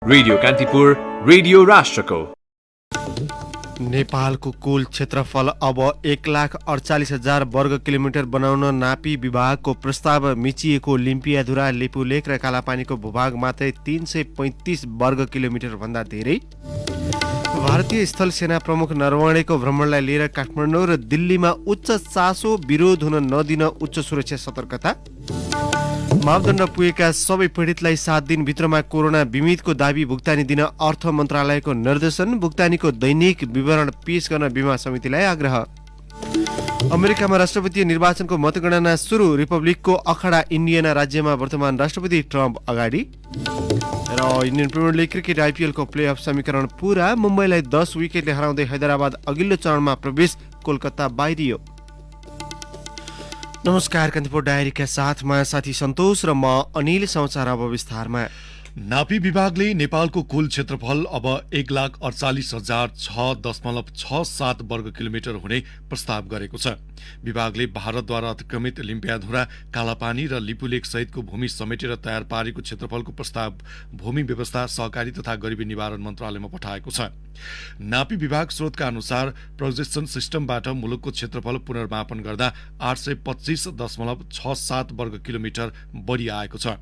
Radio Kantipur, radio राष्ट्रको। नेपालको कुल क्षेत्रफल अब 1,48,000 वर्ग किलोमिटर बनाउन नापी विभागको प्रस्ताव मिचिएको। लिम्पियाधुरा, लिपुलेक र कालापानीको भूभाग मात्रै 335 वर्ग किलोमिटर भन्दा धेरै। भारतीय स्थल सेना प्रमुख नरवणेको भ्रमणलाई लिएर काठमाडौँ र दिल्लीमा उच्च चासो, विरोध हुन नदिन उच्च सुरक्षा सतर्कता। मापदण्ड पुगेका सबै पीडितलाई 7 दिनभित्रमा कोरोना बिमितको दाबी भुक्तानी दिन अर्थ मन्त्रालयको निर्देशन। भुक्तानीको दैनिक विवरण पेश गर्न बीमा समितिलाई आग्रह। अमेरिकामा राष्ट्रपतीय निर्वाचनको मतगणना सुरु। रिपब्लिकको अखडा इन्डियाना राज्यमा वर्तमान राष्ट्रपति ट्रम्प अगाडि। र इन्डियन प्रिमियर लिग क्रिकेट आइपिएलको प्लेअफ समीकरण पूरा। मुम्बईलाई 10 विकेटले हराउँदै हैदराबाद अघिल्लो चरणमा प्रवेश, कोलकाता बाहिरियो। नमस्कार, कान्तिपुर डायरीका साथमा साथी सन्तोष र म अनिल। समाचार अब विस्तारमा। नापी विभागले नेपालको कुल क्षेत्रफल अब 1,48,006.67 वर्ग किलोमिटर हुने प्रस्ताव गरेको छ। विभागले भारतद्वारा अतिक्रमित लिम्पियाधुरा, कालापानी र लिपुलेक सहितको भूमि समेटेर तयार पारेको क्षेत्रफलको प्रस्ताव भूमि व्यवस्था, सहकारी तथा गरिबी निवारण मन्त्रालयमा पठाएको छ। नापी विभाग स्रोतका अनुसार प्रोजेक्सन सिस्टमबाट मुलुकको क्षेत्रफल पुनर्मापन गर्दा 825.67 वर्ग किलोमिटर बढी आएको छ।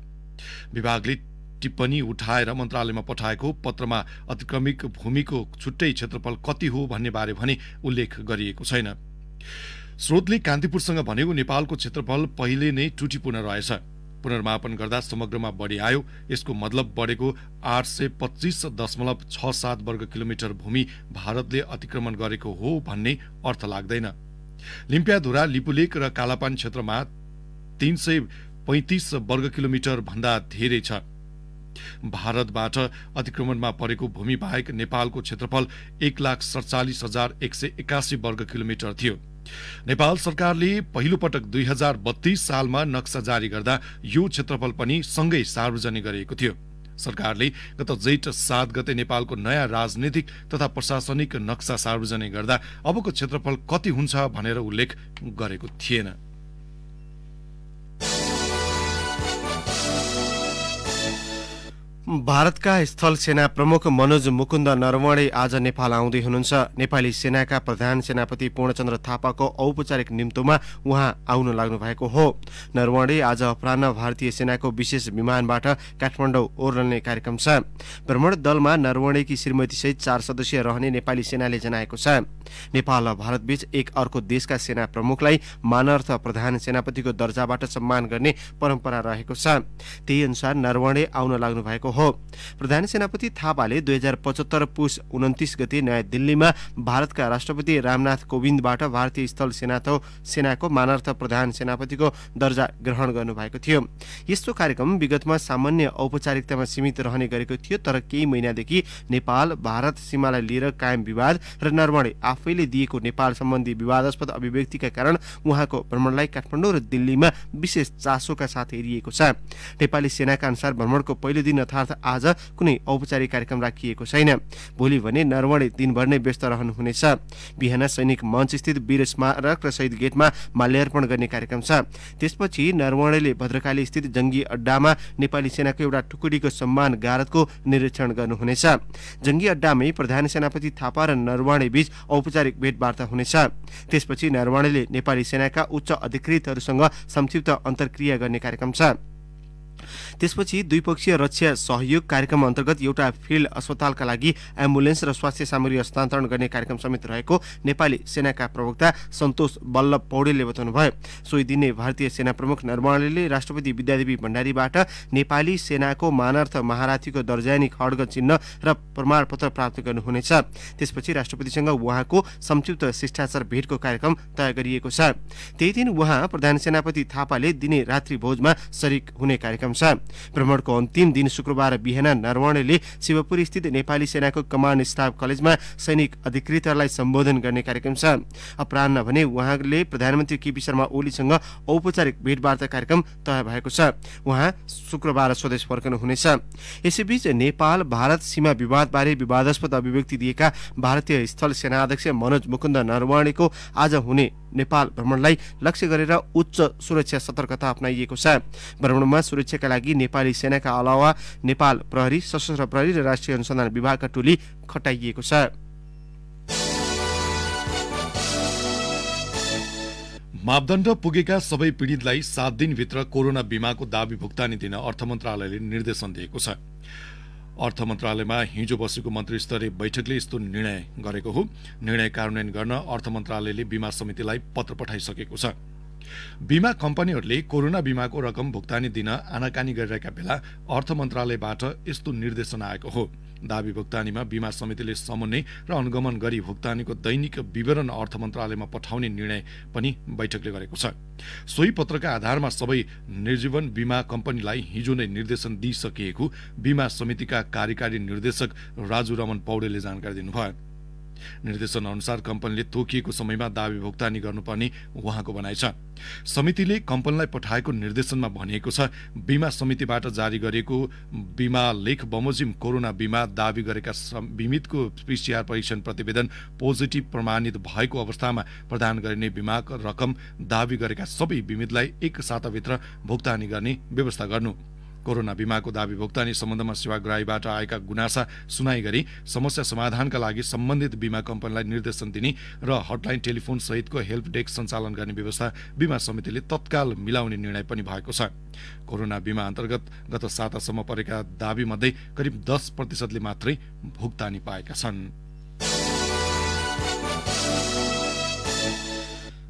विभागले टिप्पणी उठाएर मन्त्रालयमा पठाएको पत्रमा अतिक्रमित भूमिको छुट्टै क्षेत्रफल कति हो भन्ने बारे भने उल्लेख गरिएको छैन। स्रोतले कान्तिपुरसँग भनेको नेपालको क्षेत्रफल पहिले नै त्रुटिपूर्ण रहेछ, पुनर्मापन गर्दा समग्रमा बढी आयो। यसको मतलब बढेको 825.67 वर्ग किलोमिटर भूमि भारतले अतिक्रमण गरेको हो भन्ने अर्थ लाग्दैन। लिम्पियाधुरा, लिपुलेक र कालापानी क्षेत्रमा 335 वर्ग किलोमिटर भन्दा धेरै छ। भारतबाट अतिक्रमणमा परेको भूमि बाहेक नेपालको क्षेत्रफल 1,47,181 वर्ग किलोमिटर थियो। नेपाल सरकारले पहिलो पटक 2032 सालमा नक्सा जारी गर्दा यो क्षेत्रफल पनि सँगै सार्वजनिक गरेको थियो। सरकारले गत जेठ 7 गते नेपालको नयाँ राजनीतिक तथा प्रशासनिक नक्सा सार्वजनिक गर्दा अबको क्षेत्रफल कति हुन्छ भनेर उल्लेख गरेको थिएन। भारतका स्थल सेना प्रमुख मनोज मुकुन्द नरवणे आज नेपाल आउँदै हुनुहुन्छ। नेपाली सेनाका प्रधान सेनापति पूर्णचन्द्र थापाको औपचारिक निम्तोमा उहाँ आउन लाग्नु भएको हो। नरवणे आज अपराह्न भारतीय सेनाको विशेष विमानबाट काठमाडौँ ओर्लने कार्यक्रम छ। भ्रमण दलमा नरवणेकी श्रीमतीसहित 4 सदस्य रहने नेपाली सेनाले जनाएको छ। नेपाल र भारतबीच एक अर्को देशका सेना प्रमुखलाई मानार्थ प्रधान सेनापतिको दर्जाबाट सम्मान गर्ने परम्परा रहेको छ। त्यही अनुसार नरवणे आउन लाग्नु भएको हो। प्रधान सेनापति थापाले 2075 पुस 29 गते नयाँ दिल्लीमा भारतका राष्ट्रपति रामनाथ कोविन्दबाट भारतीय स्थल सेनाको मानार्थ प्रधान सेनापतिको दर्जा ग्रहण गर्नुभएको थियो। यस्तो कार्यक्रम विगतमा सामान्य औपचारिकतामा सीमित रहने गरेको थियो, तर केही महिनादेखि नेपाल भारत सीमालाई लिएर कायम विवाद र नरवणे आफैले दिएको नेपाल सम्बन्धी विवादास्पद अभिव्यक्तिका कारण उहाँको भ्रमणलाई काठमाडौँ र दिल्लीमा विशेष चासोका साथ हेरिएको छ। नेपाली सेनाका अनुसार भ्रमणको पहिलो दिन अर्थात् आज कुनै औपचारिक कार्यक्रम राखिएको छैन। भोलि भने नरवणे दिनभर नै व्यस्त रहनुहुनेछ। बिहान सैनिक मञ्च स्थित वीर स्मारक र शहीद गेटमा माल्यार्पण गर्ने कार्यक्रम छ। त्यसपछि नरवणेले भद्रकाली स्थित जंगी अड्डामा नेपाली सेनाको एउटा टुकडीको सम्मान गारतको निरीक्षण गर्नुहुनेछ। जंगी अड्डामै प्रधान सेनापति थापा र नरवणे बीच औपचारिक भेटवार्ता हुनेछ। त्यसपछि नरवणेले नेपाली सेनाका उच्च अधिकृतहरूसँग संक्षिप्त अन्तर्क्रिया गर्ने कार्यक्रम छ। त्यसपछि द्विपक्षीय रक्षा सहयोग कार्यक्रम अन्तर्गत एउटा फिल्ड अस्पतालका लागि एम्बुलेन्स र स्वास्थ्य सामग्री हस्तान्तरण गर्ने कार्यक्रम समेत रहेको नेपाली सेनाका प्रवक्ता सन्तोष बल्लभ पौडेलले बताउनुभयो। सोही दिन नै भारतीय सेना प्रमुख नरवणेले राष्ट्रपति विद्यादेवी भण्डारीबाट नेपाली सेनाको मानार्थ महारथीको दर्जानी खड्ग चिन्ह र प्रमाणपत्र प्राप्त गर्नुहुनेछ। त्यसपछि राष्ट्रपतिसँग उहाँको संक्षिप्त शिष्टाचार भेटको कार्यक्रम तय गरिएको छ। त्यही दिन उहाँ प्रधान सेनापति थापाले दिने रात्रि भोजमा शरीक हुने कार्यक्रम छ। भ्रमणको अन्तिम दिन शुक्रबार बिहान नरवणेले शिवपुरी स्थित नेपाली सेनाको कमान्ड स्टाफ कलेजमा सैनिक अधिकृतहरूलाई सम्बोधन गर्ने कार्यक्रम छ। अपराह्न भने उहाँले प्रधानमन्त्री केपी शर्मा ओलीसँग औपचारिक भेटवार्ता कार्यक्रम तय भएको छ। उहाँ शुक्रबार स्वदेश फर्कनुहुनेछ। यसैबीच नेपाल भारत सीमा विवादबारे विवादास्पद अभिव्यक्ति दिएका भारतीय स्थल सेना अध्यक्ष मनोज मुकुन्द नरवणेको आज हुने नेपाल भ्रमणलाई लक्ष्य गरेर उच्च सुरक्षा सतर्कता अपनाइएको छ। भ्रमणमा सुरक्षाका लागि नेपाली सेनाका अलावा नेपाल प्रहरी, सशस्त्र प्रहरी र राष्ट्रिय अनुसन्धान विभागका टोली खटाइएको छ। मापदण्ड पुगेका सबै पीडितलाई 7 दिनभित्र कोरोना बीमाको दाबी भुक्तानी दिन अर्थ मन्त्रालयले निर्देशन दिएको छ। अर्थ मन्त्रालयमा हिजो बसेको मन्त्री स्तरीय बैठकले यस्तो निर्णय गरेको हो। निर्णय कार्यान्वयन गर्न अर्थ मन्त्रालयले बीमा समितिलाई पत्र पठाइसकेको छ। बीमा कम्पनीहरूले कोरोना बीमाको रकम भुक्तानी दिन आनाकानी गरिरहेका बेला अर्थ मन्त्रालयबाट यस्तो निर्देशन आएको हो। दाबी भुक्तानीमा बीमा समितिले समन्वय र अनुगमन गरी भुक्तानीको दैनिक विवरण अर्थ मन्त्रालयमा पठाउने निर्णय पनि बैठकले गरेको छ। सोही पत्रका आधारमा सबै निर्जीवन बीमा कम्पनीलाई हिजो नै निर्देशन दिइसकिएको बीमा समितिका कार्यकारी निर्देशक राजु रमन पौडेलले जानकारी दिनुभयो। निर्देशन अनुसार कम्पनीले तोकिएको समयमा दाबी भुक्तानी गर्नुपर्ने उहाँको भनाइ छ। समितिले कम्पनीलाई पठाएको निर्देशनमा भनिएको छ, बीमा समितिबाट जारी गरिएको बीमा लेख बमोजिम कोरोना बीमा दाबी गरेका बीमितको पीसीआर परीक्षण प्रतिवेदन पोजिटिभ प्रमाणित भएको अवस्थामा प्रदान गरिने बीमा रकम दाबी गरेका सबै बीमितलाई 1 साताभित्र भुक्तानी गर्ने व्यवस्था गर्नु। कोरोना बीमाको दाबी भुक्तानी सम्बन्धमा सेवाग्राहीबाट आएका गुनासा सुनाई गरी समस्या समाधानका लागि सम्बन्धित बीमा कम्पनीलाई निर्देशन दिने र हटलाइन टेलिफोन सहितको हेल्प डेस्क सञ्चालन गर्ने व्यवस्था बीमा समितिले तत्काल मिलाउने निर्णय पनि भएको छ। कोरोना बीमा अन्तर्गत गत सातासम्म परेका दाबीमध्ये करिब 10% मात्रै भुक्तानी पाएका छन्।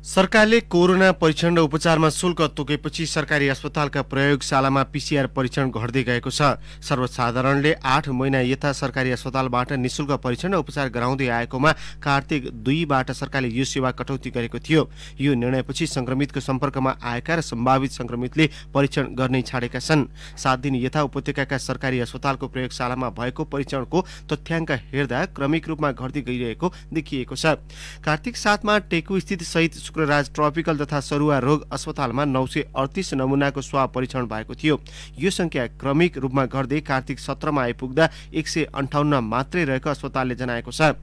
सरकारले कोरोना परीक्षण र उपचारमा शुल्क तोकेपछि सरकारी अस्पतालका प्रयोगशालामा पीसीआर परीक्षण घट्दै गएको छ। सर्वसाधारणले 8 महिना यता सरकारी अस्पतालबाट निशुल्क परीक्षण र उपचार गराउँदै आएकोमा कार्तिक 2बाट सरकारले यो सेवा कटौती गरेको थियो। यो निर्णयपछि संक्रमितको सम्पर्कमा आएका र सम्भावित संक्रमितले परीक्षण गर्नै छाडेका छन्। 7 दिन यता उपत्यकाका सरकारी अस्पतालको प्रयोगशालामा भएको परीक्षणको तथ्याङ्क हेर्दा क्रमिक रूपमा घट्दै गइरहेको देखिएको छ। कार्तिक 7मा टेकु स्थित शहीद शुक्रराज ट्रपिकल तथा सरुवा रोग अस्पतालमा 938 नमुनाको स्वाब परीक्षण भएको थियो। यो संख्या क्रमिक रूपमा घट्दै कार्तिक 17मा आइपुग्दा 158 मात्रै रहेको अस्पतालले जनाएको छ।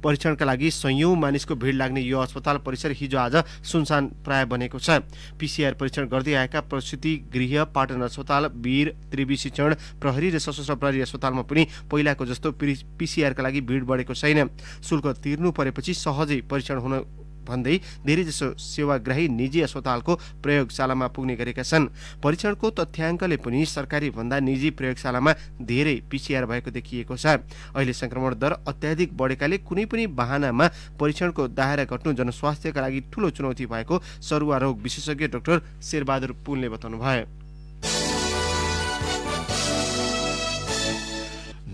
परीक्षणका लागि सयौं मानिसको भिड लाग्ने यो अस्पताल परिसर हिजो आज सुनसान प्राय बनेको छ। पीसीआर परीक्षण गर्दै आएका प्रसूति गृह, पाटन अस्पताल, वीर, त्रिवी शिक्षण प्रहरी र सशस्त्र प्रहरी अस्पतालमा पनि पहिलाको जस्तो पीसीआरका लागि भिड बढेको छैन। शुल्क तिर्नु परेपछि सहजै परीक्षण हुन भन्दै धेरैजसो सेवाग्राही निजी अस्पतालको प्रयोगशालामा पुग्ने गरेका छन्। परीक्षणको तथ्याङ्कले पनि सरकारी भन्दा निजी प्रयोगशालामा धेरै पीसीआर भएको देखिएको छ। अहिले संक्रमण दर अत्याधिक बढेकाले कुनै पनि बहानामा परीक्षणको दायरा घट्नु जनस्वास्थ्यका लागि ठूलो चुनौती भएको सरुवा रोग विशेषज्ञ डाक्टर शेरबहादुर पुनले बताउनुभयो।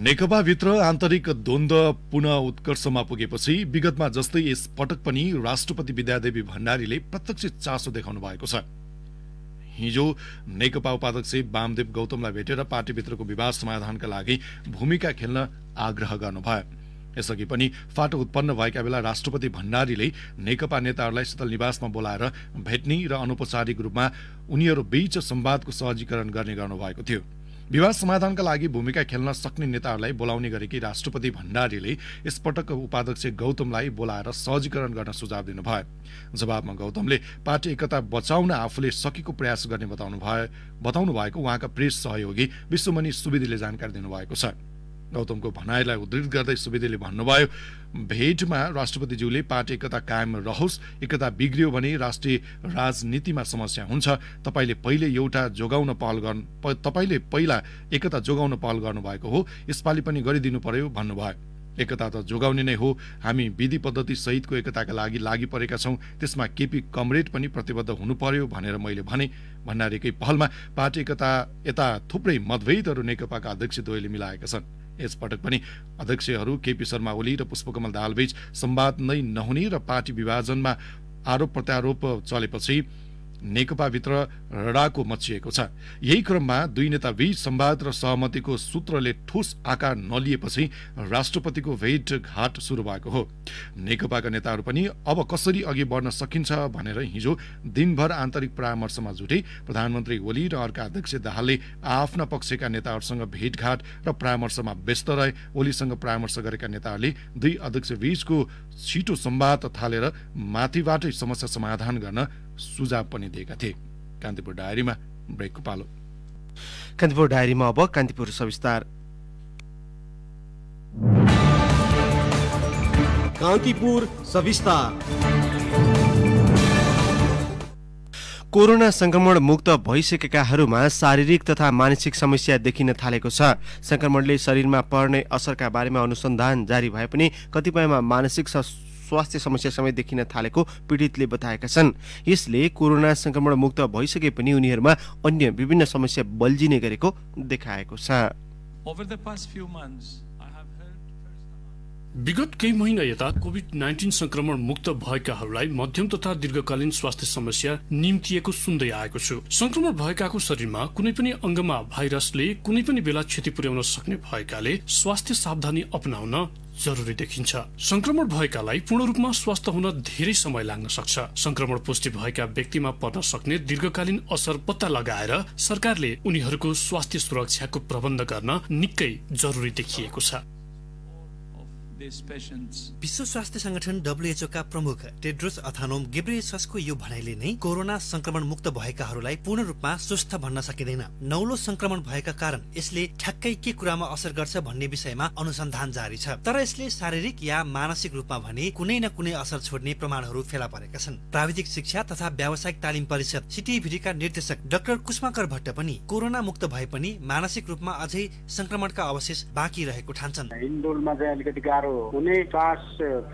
नेकपाभित्र आन्तरिक द्वन्द्व पुनः उत्कर्षमा पुगेपछि विगतमा जस्तै यस पटक पनि राष्ट्रपति विद्यादेवी भण्डारीले प्रत्यक्ष चासो देखाउनु भएको छ। हिजो नेकपा उपाध्यक्ष वामदेव गौतमलाई भेटेर पार्टीभित्रको विवाद समाधानका लागि भूमिका खेल्न आग्रह गर्नुभयो। यसअघि पनि फाटो उत्पन्न भएका बेला राष्ट्रपति भण्डारीले नेकपा नेताहरूलाई शीतल निवासमा बोलाएर भेट्ने र अनौपचारिक रूपमा उनीहरू बीच संवादको सहजीकरण गर्ने गर्नुभएको थियो। विवाद समाधानका लागि भूमिका खेल्न सक्ने नेताहरूलाई बोलाउने गरेकी राष्ट्रपति भण्डारीले यसपटक उपाध्यक्ष गौतमलाई बोलाएर सहजीकरण गर्न सुझाव दिनुभयो। जवाबमा गौतमले पार्टी एकता बचाउन आफूले सकेको प्रयास गर्ने बताउनु भएको उहाँका प्रेस सहयोगी विश्वमणि सुवेदीले जानकारी दिनुभएको छ। गौतमको भनाइलाई उद्धृत गर्दै सुवेदीले भन्नुभयो, भेटमा राष्ट्रपतिज्यूले पार्टी एकता कायम रहोस्, एकता बिग्रियो भने राष्ट्रिय राजनीतिमा समस्या हुन्छ। तपाईले पहिला एकता जोगाउन पहल गर्नुभएको हो, यसपालि पनि गरिदिनु पर्यो भन्नुभयो। एकता त जोगाउने नै हो, हामी विधि पद्धति सहितको एकताका लागि परेका छौं, त्यसमा केपी कमरेड पनि प्रतिबद्ध हुनु पर्यो भनेर मैले भने। भण्डारीकै पहलमा पार्टी एकता यता थुप्रै मतभेदहरू नेकपाका अध्यक्ष द्वयले मिलाएका छन्। यसपटक पनि अध्यक्षहरू केपी शर्मा ओली र पुष्पकमल दाहालबीच संवाद नै नहुने र पार्टी विभाजनमा आरोप प्रत्यारोप चलेपछि नेकपाभित्र रडाको मचिएको छ। यही क्रममा दुई नेताबीच संवाद र सहमतिको सूत्रले ठोस आकार नलिएपछि राष्ट्रपतिको भेटघाट सुरु भएको हो। नेकपाका नेताहरू पनि अब कसरी अघि बढ्न सकिन्छ भनेर हिजो दिनभर आन्तरिक परामर्शमा जुटे। प्रधानमन्त्री ओली र अर्का अध्यक्ष दाहालले आफ्ना पक्षका नेताहरूसँग भेटघाट र परामर्शमा व्यस्त रहे। ओलीसँग परामर्श गरेका नेताहरूले दुई अध्यक्ष बीचको छिटो संवाद थालेर माथिबाटै समस्या समाधान गर्न सुझाव पनि दिएका थिए। कान्तिपुर डायरीमा ब्रेकको पालो। कान्तिपुर डायरीमा अब कान्तिपुर सविस्तार। कान्तिपुर सविस्तार। कोरोना संक्रमण मुक्त भइसकेकाहरूमा शारीरिक तथा मानसिक समस्या देखिन थालेको छ। संक्रमणले शरीरमा पर्ने असरका बारेमा अनुसन्धान जारी भए पनि कतिपयमा मानसिक स्वास्थ्य समस्या समेत देखिन थालेको पीडितले बताएका छन्। यसले कोरोना संक्रमण मुक्त भइसके पनि उनीहरूमा अन्य विभिन्न समस्या बल्झिने गरेको देखाएको छ। विगत केही महिना यता कोभिड-19 संक्रमण मुक्त भएकाहरूलाई मध्यम तथा दीर्घकालीन स्वास्थ्य समस्या निम्तिएको सुन्दै आएको छु। संक्रमण भएकाको शरीरमा कुनै पनि अङ्गमा भाइरसले कुनै पनि बेला क्षति पुर्याउन सक्ने भएकाले स्वास्थ्य सावधानी अपनाउन जरुरी देखिन्छ। संक्रमण भएकालाई पूर्ण रूपमा स्वस्थ हुन धेरै समय लाग्न सक्छ। संक्रमण पुष्टि भएका व्यक्तिमा पर्न सक्ने दीर्घकालीन असर पत्ता लगाएर सरकारले उनीहरूको स्वास्थ्य सुरक्षाको प्रबन्ध गर्न निकै जरुरी देखिएको छ। विश्व स्वास्थ्य संगठन WHO का प्रमुख टेड्रोस अथानोम गेब्रेयेससको यो भनाइले नै कोरोना संक्रमण मुक्त भएकाहरूलाई पूर्ण रूपमा स्वस्थ भन्न सकिँदैन। नौलो संक्रमण भएका कारण यसले ठ्याक्कै के कुरामा असर गर्छ भन्ने विषयमा अनुसन्धान जारी छ। तर यसले शारीरिक या मानसिक रूपमा भने कुनै न कुनै असर छोड्ने प्रमाणहरू फेला परेका छन्। प्राविधिक शिक्षा तथा व्यावसायिक तालिम परिषद CTVD का निर्देशक डाक्टर कुसुमाकर भट्ट पनि कोरोना मुक्त भए पनि मानसिक रूपमा अझै संक्रमणका अवशेष बाँकी रहेको ठान्छन्। इन्डोरमा चाहिँ अलिकति गाह्रो हुने, सास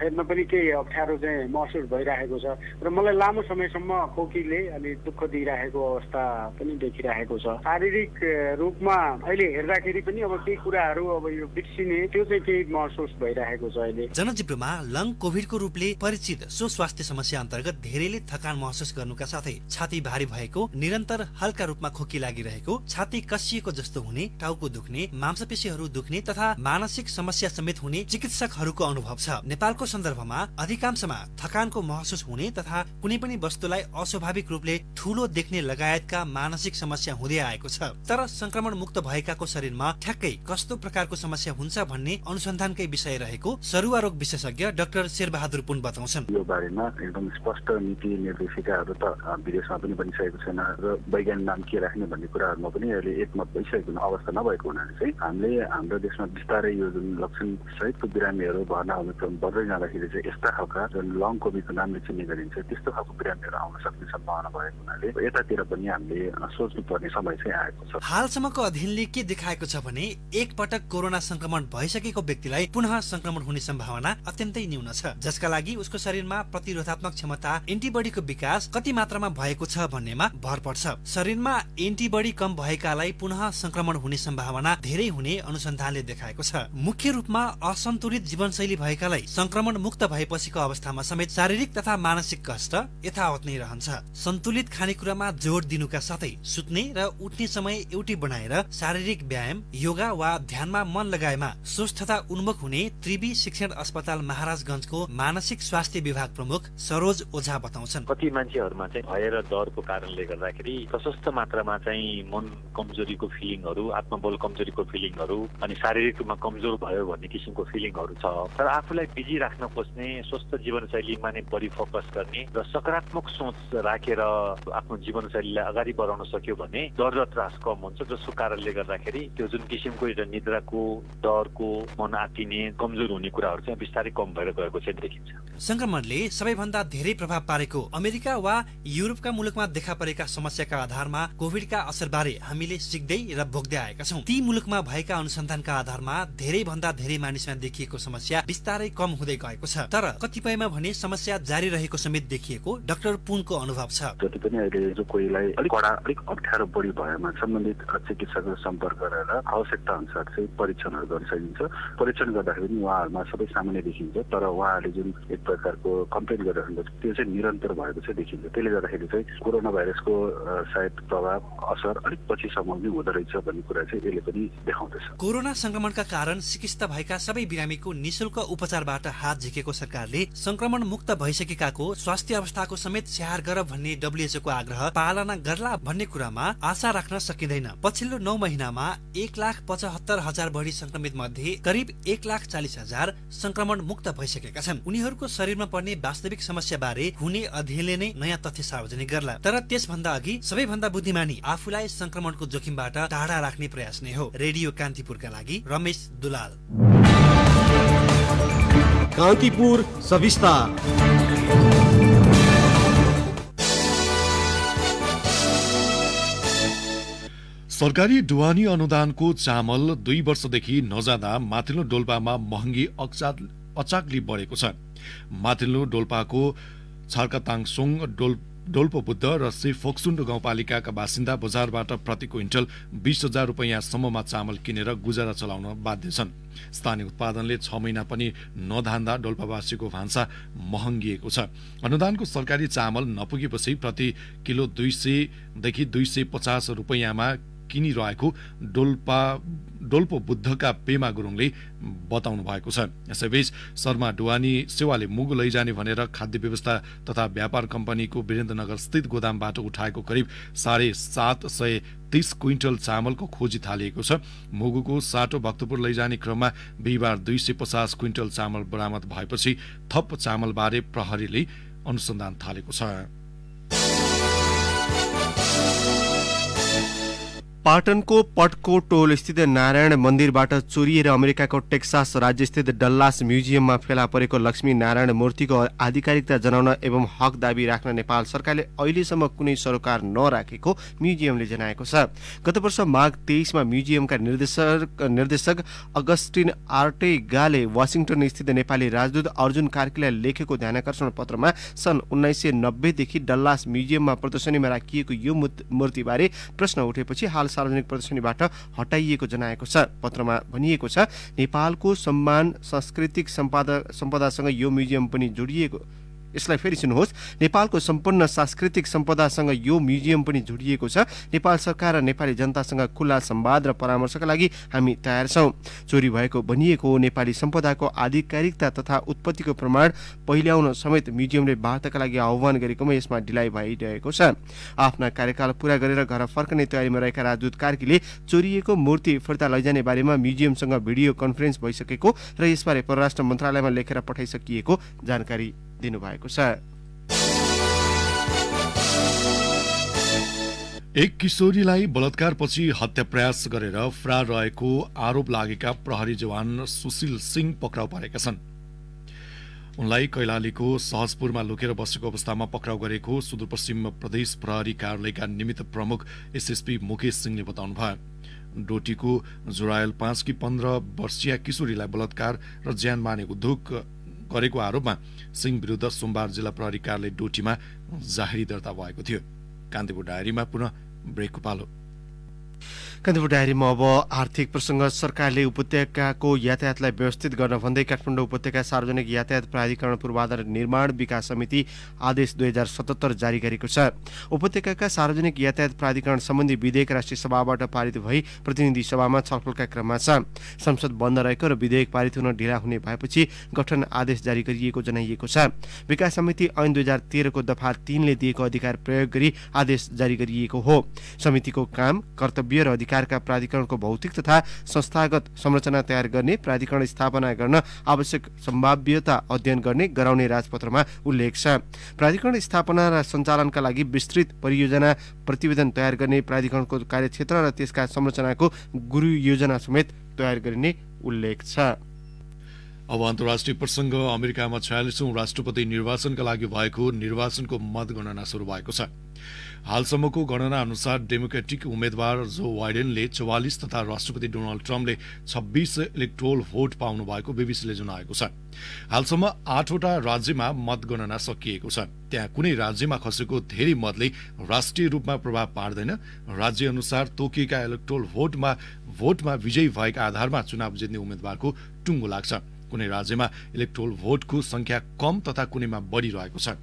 फेर्न पनि केही अप्ठ्यारो चाहिँ महसुस भइरहेको छ र मलाई लामो समयसम्म खोकीले अलि दुःख दिइरहेको अवस्था पनि देखिरहेको छ। शारीरिक रूपमा अहिले हेर्दाखेरि पनि अब केही कुराहरू अब यो बिर्सिने त्यो चाहिँ केही महसुस भइरहेको छ। अहिले जनजीवनमा लङ कोभिडको रूपले परिचित सो स्वास्थ्य समस्या अन्तर्गत धेरैले थकान महसुस गर्नुका साथै छाती भारी भएको, निरन्तर हल्का रूपमा खोकी लागिरहेको, छाती कसिएको जस्तो हुने, टाउको दुख्ने, मांसपेशीहरू दुख्ने तथा मानसिक समस्या समेत हुने चिकित्सकहरूको अनुभव छ। नेपालको सन्दर्भमा अधिकांशमा थकानको महसुस हुने तथा कुनै पनि वस्तुलाई अस्वाभाविक रूपले ठूलो देख्ने लगायतका मानसिक समस्या हुँदै आएको छ। तर संक्रमण मुक्त भएकाको शरीरमा ठ्याक्कै कस्तो प्रकारको समस्या हुन्छ भन्ने अनुसन्धानकै विषय रहेको सरुवा रोग विशेषज्ञ डाक्टर शेरबहादुर पुन बताउँछन्। यो बारेमा एकदम स्पष्ट नीति निर्देशिकाहरू त विदेशमा पनि बनिसकेको छैन र वैज्ञानिक नाम के राख्ने भन्ने कुराहरूमा पनि अहिले एकमत भइसकेको अवस्था नभएको हुनाले चाहिँ हामीले हाम्रो देशमा बिस्तारै यो जुन लक्षण सहितको बिरामीहरू भर्ना हुने क्रम बढ्दै जाँदाखेरि चाहिँ यस्ता खालका जुन लङ कोभिडको नामले चिन्ने गरिन्छ त्यस्तो खालको बिरामीहरू आउन सक्ने सम्भावना भएको हुनाले यतातिर पनि हामीले सोच्नु पर्ने समय चाहिँ आएको छ। हालसम्मको अध्ययनले के देखाएको छ भने एक पटक कोरोना संक्रमण भइसकेको व्यक्तिलाई पुनः संक्रमण हुने सम्भावना अत्यन्तै न्यून छ, जसका लागि उसको शरीरमा प्रतिरोधात्मक क्षमता एन्टिबडीको विकास कति मात्रामा भएको छ भन्नेमा भर पर्छ। शरीरमा एन्टिबडी कम भएकालाई पुनः संक्रमण हुने सम्भावना धेरै हुने अनुसन्धानले देखाएको छ। मुख्य रूपमा असन्तुलित जीवनशैली भएकालाई संक्रमण मुक्त भएपछिको अवस्थामा समेत शारीरिक तथा मानसिक कष्ट यथावत नै रहन्छ। सन्तुलित खानेकुरामा जोड दिनुका साथै सुत्ने र उठ्ने समय एउटै बनाएर शारीरिक व्यायाम, योगा वा ध्यानमा मन लगाएमा स्वस्थता उन्मुख हुने त्रिवी शिक्षण अस्पताल महाराजगंजको मानसिक स्वास्थ्य विभाग प्रमुख सरोज ओझा बताउँछन्। कति मान्छेहरूमा चाहिँ भय र डरको कारणले गर्दाखेरि प्रशस्त मात्रामा चाहिँ मन कमजोरीको फिलिङहरू, आत्मबल कमजोरीको फिलिङहरू अनि शारीरिक रूपमा कमजोर भयो भन्ने किसिमको फिलिङहरू छ। तर आफूलाई बिजी राख्न खोज्ने, स्वस्थ जीवनशैलीमा नै बढी फोकस गर्ने र सकारात्मक सोच राखेर आफ्नो जीवनशैलीलाई अगाडि बढाउन सक्यो भने डर र त्रास कम हुन्छ, जसको कारणले गर्दाखेरि त्यो जुन किसिमको निद्राको, डरको, मन आत्तिने, कमजोर हुने कुराहरू चाहिँ बिस्तारै कम भएर गएको चाहिँ देखिन्छ। संक्रमणले सबैभन्दा धेरै प्रभाव पारेको अमेरिका वा युरोपका मुलुकमा देखा परेका समस्याका आधारमा कोभिडका असरबारे हामीले सिक्दै र भोग्दै आएका छौं। ती मुलुकमा भएका अनुसन्धानका आधारमा धेरै भन्दा धेरै मानिसमा देखिएको भएको समस्या बिस्तारै कम हुँदै गएको छ, तर कतिपयमा भने समस्या जारी रहेको समेत देखिएको डाक्टर पुनको अनुभव छ। जति पनि अहिले जो कोहीलाई अलिक कडा अलिक अप्ठ्यारो बढी भएमा सम्बन्धित चिकित्सकको सम्पर्क गरेर आवश्यकता अनुसार चाहिँ परीक्षणहरू गर्न सकिन्छ। परीक्षण गर्दाखेरि उहाँहरूमा सबै सामान्य देखिन्छ, तर उहाँहरूले जुन एक प्रकारको कम्प्लेन गरिरहनुहुन्छ त्यो चाहिँ निरन्तर भएको चाहिँ देखिन्छ। त्यसले गर्दाखेरि चाहिँ कोरोना भाइरसको सायद प्रभाव असर अलिक पछिसम्म पनि हुँदो रहेछ भन्ने कुरा चाहिँ यसले पनि देखाउँदछ। कोरोना संक्रमणका कारण चिकित्सा भएका सबै बिरामीको निशुल्क उपचारबाट हात झिकेको सरकारले संक्रमण मुक्त भइसकेकाको स्वास्थ्य अवस्थाको समेत स्याहार गर भन्ने WHO को आग्रह पालना गर्ला भन्ने कुरामा आशा राख्न सकिँदैन। पछिल्लो 9 महिनामा 1,75,000 बढी संक्रमित मध्ये करिब 1,40,000 संक्रमण मुक्त भइसकेका छन्। उनीहरूको शरीरमा पर्ने वास्तविक समस्या बारे हुने अध्ययनले नै नयाँ तथ्य सार्वजनिक गर्ला। तर त्यसभन्दा अघि सबैभन्दा बुद्धिमानी आफूलाई संक्रमणको जोखिमबाट टाढा राख्ने प्रयास नै हो। रेडियो कान्तिपुरका लागि रमेश दुलाल। कान्तिपुर सविस्तार। सरकारी ढुवानी अनुदानको चामल 2 वर्षदेखि नजाँदा माथिल्लो डोल्पामा महँगी अचाकली बढेको छ। माथिल्लो डोल्पाको छार्काताङसोङ डोल्पो बुद्ध र श्री फोक्सुण्ड गाउँपालिकाका बासिन्दा बजारबाट प्रति क्विन्टल 20,000 रुपैयाँसम्ममा चामल किनेर गुजारा चलाउन बाध्य छन्। स्थानीय उत्पादनले 6 महिना पनि नधान्दा डोल्पावासीको भान्सा महँगिएको छ। अनुदानको सरकारी चामल नपुगेपछि प्रति किलो 200 देखि 250 रुपैयाँमा किनिरहेको डोल्पो बुद्धका पेमा गुरुङले बताउनु भएको छ। यसैबीच शर्मा ढुवानी सेवाले मुगु लैजाने भनेर खाद्य व्यवस्था तथा व्यापार कम्पनीको वीरेन्द्रनगर स्थित गोदामबाट उठाएको करिब 730 क्विन्टल चामलको खोजी थालिएको छ। मुगुको साटो भक्तपुर लैजाने क्रममा बिहिबार 250 क्विन्टल चामल बरामद भएपछि थप चामलबारे प्रहरीले अनुसन्धान थालेको छ। पाटनको पटको टोल स्थित नारायण मन्दिरबाट चोरिएर अमेरिकाको टेक्सास राज्यस्थित डल्लास म्युजियममा फेला परेको लक्ष्मी नारायण मूर्तिको आधिकारिकता जनाउन एवं हक दाबी राख्न नेपाल सरकारले अहिलेसम्म कुनै सरोकार नराखेको म्युजियमले जनाएको छ। गत वर्ष माघ 23 मा म्युजियमका निर्देशक अगस्टिन आर्टेगाले वाशिंटन स्थित नेपाली राजदूत अर्जुन कार्कीलाई लेखेको ध्यानाकर्षण पत्रमा सन् 1990 देखि डल्लास म्युजियममा प्रदर्शनीमा राखिएको यो मूर्तिबारे प्रश्न उठेपछि हाल सार्वजनिक प्रदर्शनीबाट हटाइएको जनाएको छ। पत्रमा भनिएको छ, नेपालको सम्मान सांस्कृतिक सम्पदासँग यो म्युजियम पनि जोडिएको। यसलाई फेरि सुन्नुहोस्, नेपालको सम्पन्न सांस्कृतिक सम्पदासँग यो म्युजियम पनि जोडिएको छ। नेपाल सरकार र नेपाली जनतासँग खुल्ला संवाद र परामर्शका लागि हामी तयार छौं। चोरी भएको भनिएको नेपाली सम्पदाको आधिकारिकता तथा उत्पत्तिको प्रमाण पहिल्याउन समेत म्युजियमले वार्ताका लागि आह्वान गरेकोमा यसमा ढिलाइ भइरहेको छ। आफ्ना कार्यकाल पूरा गरेर घर फर्कने तयारीमा रहेका राजदूत कार्कीले चोरिएको मूर्ति फिर्ता लैजाने बारेमा म्युजियमसँग भिडियो कन्फरेन्स भइसकेको र यसबारे परराष्ट्र मन्त्रालयमा लेखेर पठाइसकिएको जानकारी दिनुभएको छ। एक किशोरीलाई बलात्कारपछि हत्या प्रयास गरेर फरार रहेको आरोप लागेका प्रहरी जवान सुशील सिंह पक्राउ परेका छन्। उनलाई कैलालीको सहजपुरमा लुकेर बसेको अवस्थामा पक्राउ गरेको सुदूरपश्चिम प्रदेश प्रहरी कार्यालयका निमित्त प्रमुख एसएसपी मुकेश सिंहले बताउनुभयो। डोटीको जुरायल 5 की 15 वर्षीय किशोरीलाई बलात्कार र ज्यान मार्ने उद्योग गरेको आरोपमा सिंह विरुद्ध सोमबार जिल्ला प्रहरी कार्यालय डोटीमा जाहेरी दर्ता भएको थियो। कान्तिपुर डायरीमा पुनः ब्रेकको पालो। कान्तिपुर डायरीमा अब आर्थिक प्रसंग। सरकारले उपत्यकाको यातायातलाई व्यवस्थित गर्न भन्दै काठमाडौँ उपत्यका सार्वजनिक यातायात प्राधिकरण पूर्वाधार निर्माण विकास समिति आदेश 2077 जारी गरेको छ। उपत्यकाका सार्वजनिक यातायात प्राधिकरण सम्बन्धी विधेयक राष्ट्रिय सभाबाट पारित भई प्रतिनिधि सभामा छलफलका क्रममा छ। संसद बन्द रहेको र विधेयक पारित हुन ढिला हुने भएपछि गठन आदेश जारी गरिएको जनाइएको छ। विकास समिति ऐन 2013 को दफा 3 ले दिएको अधिकार प्रयोग गरी आदेश जारी गरिएको हो। समितिको काम, कर्तव्य र अधिकारका प्राधिकरणको भौतिक तथा संस्थागत संरचना तयार गर्ने, प्राधिकरण स्थापना गर्न आवश्यक सम्भाव्यता अध्ययन गर्ने गराउने राजपत्रमा उल्लेख छ। प्राधिकरण स्थापना र सञ्चालनका लागि विस्तृत परियोजना प्रतिवेदन तयार गर्ने, प्राधिकरणको कार्यक्षेत्र र त्यसका संरचनाको गुरु योजना समेत तयार गरिने उल्लेख छ। अब अन्तर्राष्ट्रिय प्रसङ्ग अमेरिकामा 46औं राष्ट्रपति निर्वाचनका लागि भएको निर्वाचनको मतगणना सुरु भएको छ। हालसम्मको गणना अनुसार डेमोक्रेटिक उम्मेद्वार जो बाइडेनले 44 तथा राष्ट्रपति डोनाल्ड ट्रम्पले 26 इलेक्टोरल भोट पाउनु भएको बीबीसीले जनाएको छ। हालसम्म 8वटा राज्यमा मतगणना सकिएको छ। त्यहाँ कुनै राज्यमा खसेको धेरै मतले राष्ट्रिय रूपमा प्रभाव पार्दैन। राज्य अनुसार तोकिएका इलेक्टोरल भोटमा विजयी भएका आधारमा चुनाव जित्ने उम्मेद्वारको टुङ्गो लाग्छ। कुनै राज्यमा इलेक्टोरल भोटको संख्या कम तथा कुनैमा बढी रहेको छ।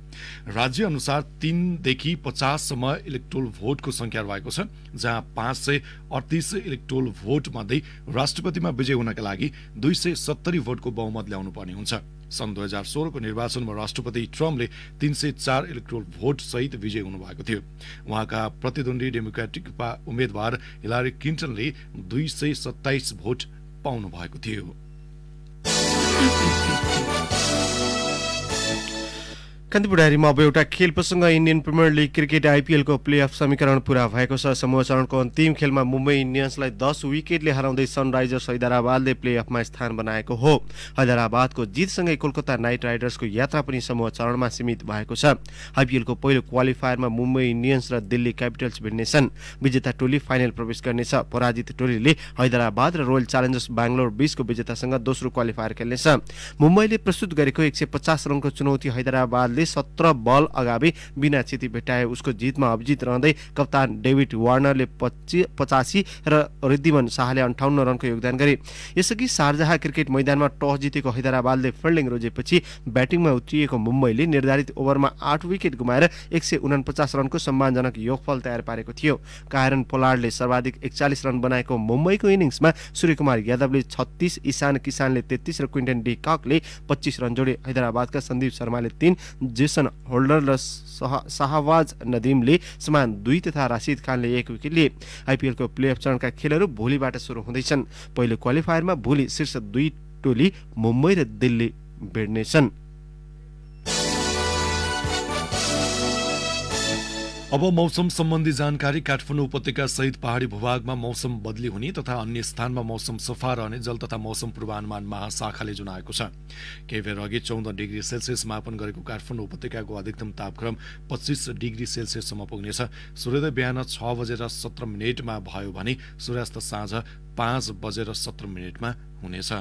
राज्य अनुसार 3 देखि 50 सम्म इलेक्टोरल भोटको संख्या रहेको छ, जहाँ 538 इलेक्टोरल भोट मध्ये राष्ट्रपतिमा विजय हुनका लागि 270 भोटको बहुमत ल्याउनु पर्ने हुन्छ। सन् 2016 को निर्वाचनमा राष्ट्रपति ट्रम्पले 304 इलेक्टोरल भोट सहित विजय हुनुभएको थियो। उहाँका प्रतिद्वन्दी डेमोक्रेटिक उम्मेद्वार हिलारी क्लिन्टनले 227 भोट पाउनु भएको थियो। कान्तिपुर डायरीमा अब एउटा खेल प्रसङ्ग। इन्डियन प्रिमियर लिग क्रिकेट आइपिएलको प्लेअफ समीकरण पूरा भएको छ। समूह चरणको अन्तिम खेलमा मुम्बई इन्डियन्सलाई 10 विकेटले हराउँदै सनराइजर्स हैदराबादले प्लेअफमा स्थान बनाएको हो। हैदराबादको जितसँगै कोलकाता नाइट राइडर्सको यात्रा पनि समूह चरणमा सीमित भएको छ। आइपिएलको पहिलो क्वालिफायरमा मुम्बई इन्डियन्स र दिल्ली क्यापिटल्स भिड्नेछन्। विजेता टोली फाइनल प्रवेश गर्नेछ। पराजित टोलीले हैदराबाद र रोयल च्यालेन्जर्स बेंगलोर बीचको विजेतासँग दोस्रो क्वालिफायर खेल्नेछ। मुम्बईले प्रस्तुत गरेको 150 रनको चुनौती हैदराबादले 17 बल अगावि बिना क्षति भेटाए। उसको जितमा अभिजित रहँदै कप्तान डेभिड वार्नरले 85 र रिद्धिमान शाहले 58 रनको योगदान गरे। यसअघि शारजाह क्रिकेट मैदानमा टस जितेको हैदराबादले फिल्डिङ रोजेपछि ब्याटिङमा उत्रिएको मुम्बईले निर्धारित ओभरमा 8 विकेट गुमाएर 149 रनको सम्मानजनक योगफल तयार पारेको थियो। कायरन पोलार्डले सर्वाधिक 41 रन बनाएको मुम्बईको इनिङ्समा सूर्यकुमार यादवले 36, ईशान किसानले 33 र क्विन्टन डी ककले 25 रन जोडे। हैदराबादका सन्दीप शर्माले 3, जेसन होल्डर र शाहवाज नदीमले समान 2 तथा राशिद खानले 1 विकेट लिए। आइपिएलको प्लेअफ चरणका खेलहरू भोलिबाट सुरु हुँदैछन्। पहिलो क्वालिफायरमा भोलि शीर्ष 2 टोली मुम्बई र दिल्ली भिड्नेछन्। अब मौसम सम्बन्धी जानकारी। काठमाडौँ उपत्यका सहित पहाडी भूभागमा मौसम बदली हुने तथा अन्य स्थानमा मौसम सफा रहने जल तथा मौसम पूर्वानुमान महाशाखाले जनाएको छ। केही बेर अघि 14 डिग्री सेल्सियस मापन गरेको काठमाडौँ उपत्यकाको अधिकतम तापक्रम 25 डिग्री सेल्सियससम्म पुग्नेछ। सूर्योदय बिहान 6:17 भयो भने सूर्यास्त साँझ 5:17 हुनेछ।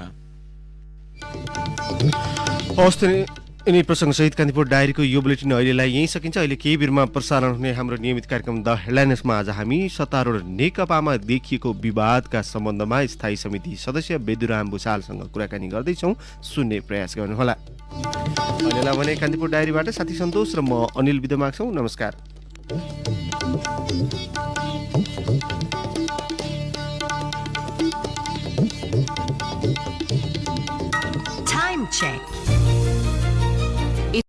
यिनै प्रसङ्गसहित कान्तिपुर डायरीको यो बुलेटिन अहिलेलाई यहीँ सकिन्छ। अहिले केही बेरमा प्रसारण हुने हाम्रो नियमित कार्यक्रम द हेडलाइन्समा आज हामी सत्तारूढ नेकपामा देखिएको विवादका सम्बन्धमा स्थायी समिति सदस्य बेदुराम भुषालसँग कुराकानी गर्दैछौँ। सुन्ने प्रयास गर्नुहोला। अहिलेलाई भने कान्तिपुर डायरीबाट साथी सन्तोष र म अनिल बिदा माग्छौँ। नमस्कार। Time check.